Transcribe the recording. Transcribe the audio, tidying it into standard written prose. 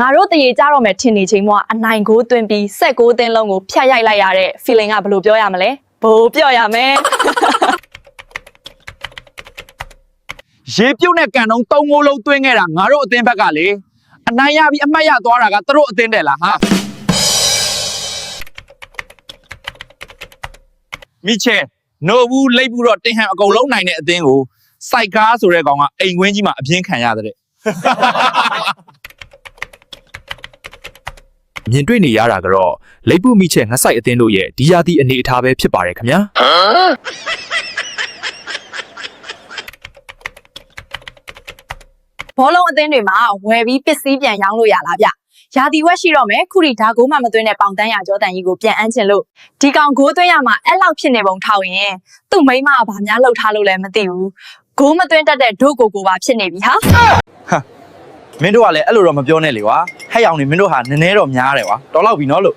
ငါတို့တရေကြတော့မယ်ထင်နေချိန်မှာအနိုင်ကိုသွင်းပြီးဆက်ကိုသင်းလုံးကိုဖျက်ရိုက်လိုက်ရတဲ့ feeling ကဘယ်လိုပြောရမလဲဘိုးပြောရမယ် ရေပြုတ်နဲ့ကန်တုံး3 6လုံးသွင်းခဲ့တာငါတို့အသင်းဘက်ကလေအနိုင်ရပြီးအမှတ်ရသွားတာကသူတို့အသင်းတယ်လားဟာမိချေနိုဘူးလိပ်ဘူးတော့တင်ဟန်အကုန်လုံးနိုင်တဲ့အသင်းကိုစိုက်ကားဆိုတဲ့ကောင်ကအိမ်ခွင်းကြီးမှာအပြင်းခံရတဲ့ မြင်တွေ့နေရတာကတော့လိပ်ပုမိချက်ငှက်ဆိုင်အသင်းတို့ရဲ့ဒီယာတီအနေအထားပဲဖြစ်ပါတယ်ခင်ဗျာ ဘောလုံးအသင်းတွေမှာဝယ်ပြီးပစ္စည်းပြန်ရောင်းလို့ရလားဗျရာသီဝက်ရှိတော့မယ်ခုထိဒါကိုမှမသွင်းတဲ့ပေါင်တန်းရကြောတန်ကြီးကိုပြန်အမ်းချင်လို့ဒီကောင်ဂိုးသွင်းရမှာအဲ့လောက်ဖြစ်နေပုံထောက်ရင်သူ့မိမကဘာများလှုပ်ထားလို့လဲမသိဘူးဂိုးမသွင်းတတ်တဲ့ဒုကိုပါဖြစ်နေပြီဟာ မင်းတို့ကလည်းအဲ့လိုတော့မပြောနဲ့လေကွာဟဲ့အောင်နေမင်းတို့ဟာနည်းနည်းတော့များတယ်ကွာတော်လောက်ပြီနော်လို့